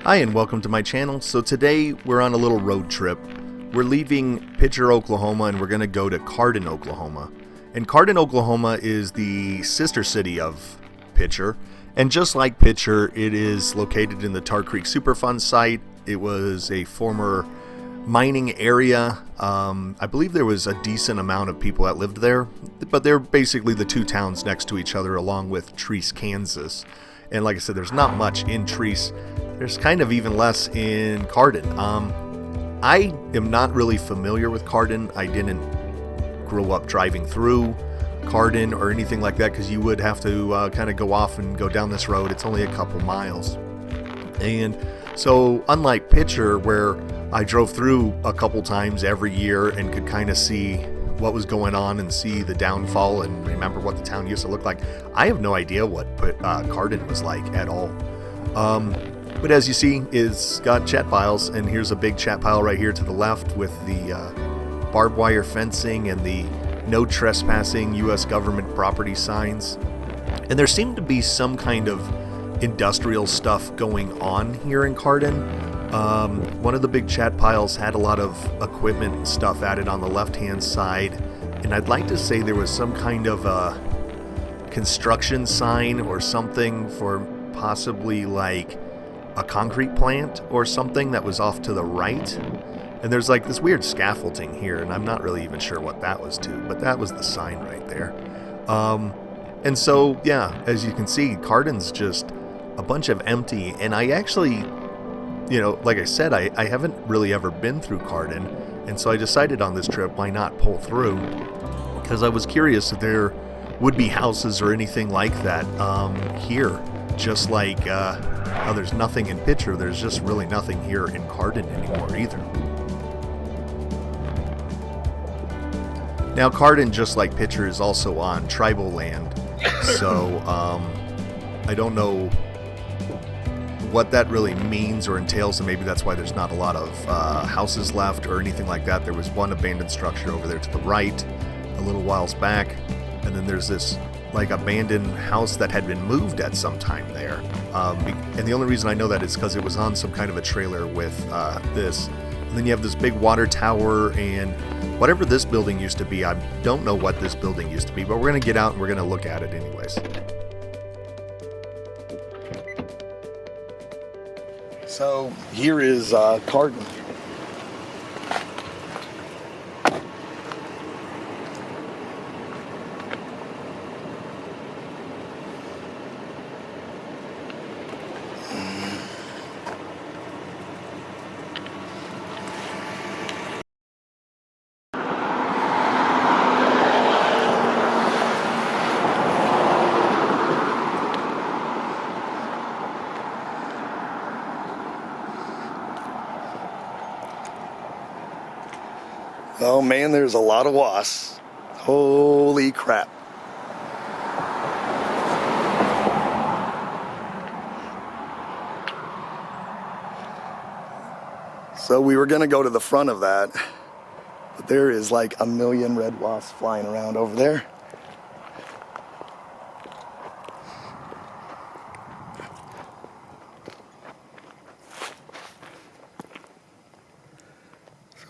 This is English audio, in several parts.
Hi and welcome to my channel. So today we're on a little road trip. We're leaving Picher, Oklahoma, and we're going to go to Cardin, Oklahoma. And Cardin, Oklahoma is the sister city of Picher. And just like Picher, it is located in the Tar Creek Superfund site. It was a former mining area. I believe there was a decent amount of people that lived there, but they're basically the two towns next to each other along with Treese, Kansas. And like I said, there's not much in Treese. There's kind of even less in Cardin. I am not really familiar with Cardin. I didn't grow up driving through Cardin or anything like that because you would have to kind of go off and go down this road. It's only a couple miles. And so unlike Picher, where I drove through a couple times every year and could kind of see what was going on and see the downfall and remember what the town used to look like, I have no idea what Cardin was like at all. But as you see, it's got chat piles, and here's a big chat pile right here to the left with the barbed wire fencing and the no trespassing U.S. government property signs. And there seemed to be some kind of industrial stuff going on here in Cardin. One of the big chat piles had a lot of equipment and stuff added on the left-hand side, and I'd like to say there was some kind of a construction sign or something for possibly like a concrete plant or something that was off to the right. And there's like this weird scaffolding here, and I'm not really even sure what that was to, but that was the sign right there. And so, yeah, as you can see, Cardin's just a bunch of empty, and I actually, like I said, I haven't really ever been through Cardin, and so I decided on this trip, why not pull through, because I was curious if there would be houses or anything like that here, just like how there's nothing in Picher, there's just really nothing here in Cardin anymore either. Now Cardin, just like Picher, is also on tribal land, so I don't know what that really means or entails, and maybe that's why there's not a lot of houses left or anything like that. There was one abandoned structure over there to the right a little whiles back, and then there's this like abandoned house that had been moved at some time there, and the only reason I know that is because it was on some kind of a trailer with this. And then you have this big water tower and whatever this building used to be. I don't know what this building used to be, but we're going to get out and we're going to look at it anyways. So here is Cardin. Oh man, there's a lot of wasps. Holy crap. So we were gonna go to the front of that, but there is like a million red wasps flying around over there.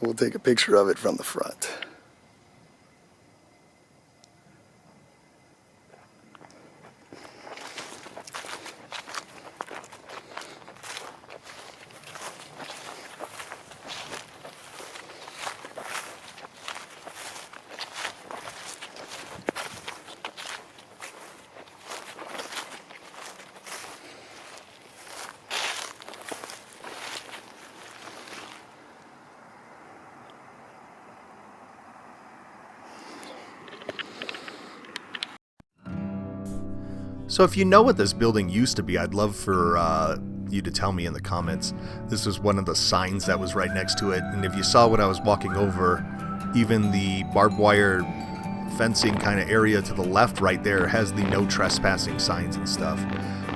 We'll take a picture of it from the front. So if you know what this building used to be, I'd love for you to tell me in the comments. This was one of the signs that was right next to it, and if you saw when I was walking over, even the barbed wire fencing kind of area to the left right there has the no trespassing signs and stuff.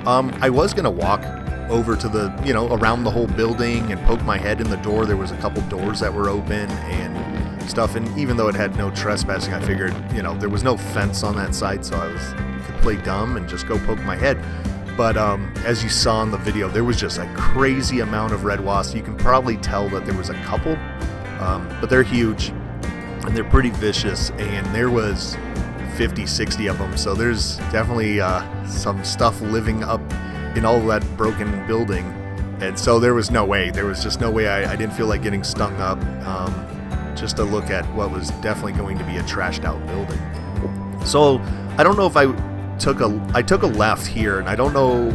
I was gonna walk over to the, around the whole building and poke my head in the door. There was a couple doors that were open and stuff, and even though it had no trespassing, I figured, there was no fence on that side, so I could play dumb and just go poke my head. But as you saw in the video, there was just a crazy amount of red wasps. You can probably tell that there was a couple, but they're huge and they're pretty vicious, and there was 50, 60 of them. So there's definitely some stuff living up in all of that broken building. And so there was just no way I didn't feel like getting stung up just to look at what was definitely going to be a trashed out building. So I don't know if I took a left here, and I don't know,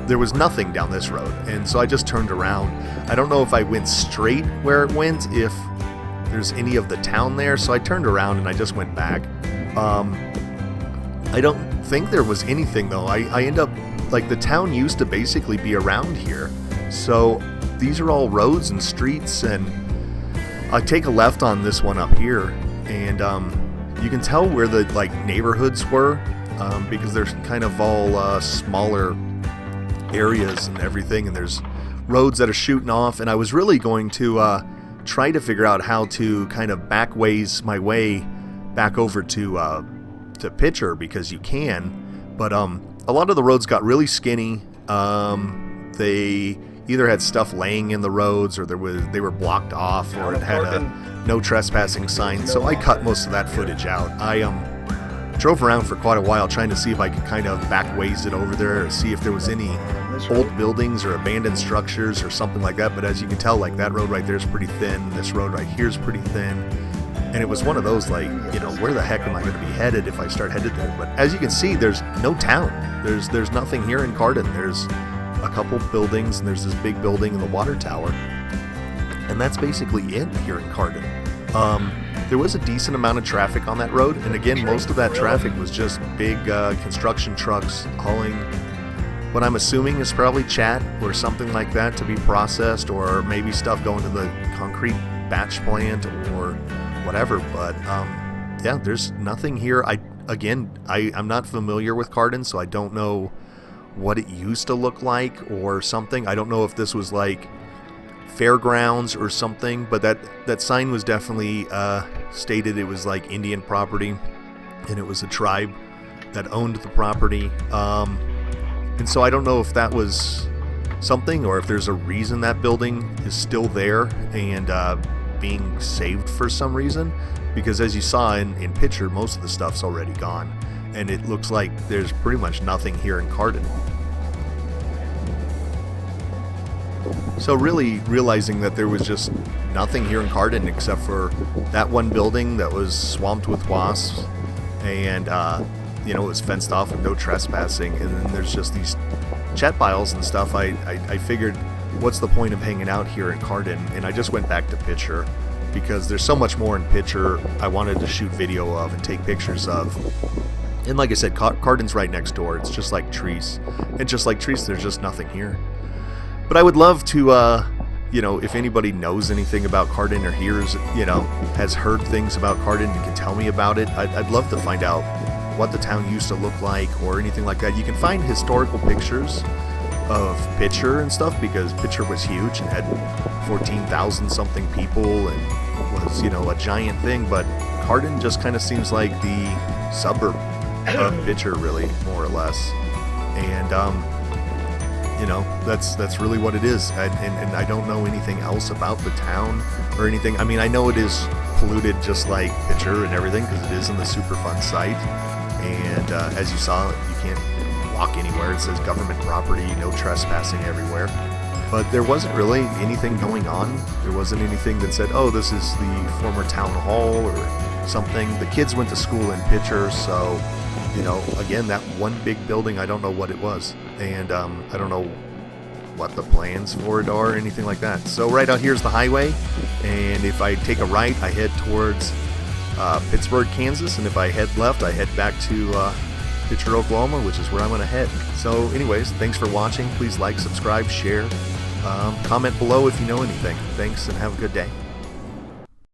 there was nothing down this road, and so I just turned around. I don't know if I went straight where it went, if there's any of the town there, so I turned around and I just went back. I don't think there was anything though. I end up, like, the town used to basically be around here, so these are all roads and streets, and I take a left on this one up here, and you can tell where the neighborhoods were, because there's kind of all smaller areas and everything, and there's roads that are shooting off, and I was really going to try to figure out how to kind of backways my way back over to Picher, because you can, but a lot of the roads got really skinny. They either had stuff laying in the roads, or they were blocked off, or it had a no trespassing sign, so I cut most of that footage out. I drove around for quite a while trying to see if I could kind of backways it over there, or see if there was any old buildings or abandoned structures or something like that, but as you can tell, like, that road right there is pretty thin, this road right here is pretty thin, and it was one of those, like, you know, where the heck am I going to be headed if I start headed there? But as you can see, there's no town. There's nothing here in Cardin. There's a couple buildings, and there's this big building and the water tower, and that's basically it here in Cardin. There was a decent amount of traffic on that road, and again, most of that traffic was just big construction trucks hauling what I'm assuming is probably chat or something like that to be processed, or maybe stuff going to the concrete batch plant or whatever. But yeah, there's nothing here. I'm not familiar with Cardin, so I don't know what it used to look like or something. I don't know if this was like fairgrounds or something, but that sign was definitely stated it was like Indian property, and it was a tribe that owned the property. And so I don't know if that was something, or if there's a reason that building is still there and being saved for some reason, because as you saw in Picher, most of the stuff's already gone, and it looks like there's pretty much nothing here in Cardin. So really realizing that there was just nothing here in Cardin except for that one building that was swamped with wasps, and you know, it was fenced off with no trespassing, and then there's just these chat piles and stuff. I figured, what's the point of hanging out here in Cardin? And I just went back to Picher, because there's so much more in Picher I wanted to shoot video of and take pictures of. And like I said, Cardin's right next door. It's just like Trees, and just like Trees, there's just nothing here. But I would love to, you know, if anybody knows anything about Cardin, or hears, you know, has heard things about Cardin and can tell me about it, I'd love to find out what the town used to look like or anything like that. You can find historical pictures of Picher and stuff, because Picher was huge and had 14,000 something people and was, you know, a giant thing. But Cardin just kind of seems like the suburb of Picher, really, more or less. And you know, that's really what it is. And I don't know anything else about the town or anything. I mean, I know it is polluted just like Picher and everything, because it is in the Superfund site. And as you saw, you can't walk anywhere. It says government property, no trespassing everywhere. But there wasn't really anything going on. There wasn't anything that said, oh, this is the former town hall or something. The kids went to school in Picher, so, you know, again, that one big building, I don't know what it was. And I don't know what the plans for it are or anything like that. So right out here is the highway, and if I take a right, I head towards Pittsburgh, Kansas, and if I head left, I head back to Picher, Oklahoma, which is where I'm going to head. So anyways, thanks for watching. Please like, subscribe, share, comment below if you know anything. Thanks, and have a good day.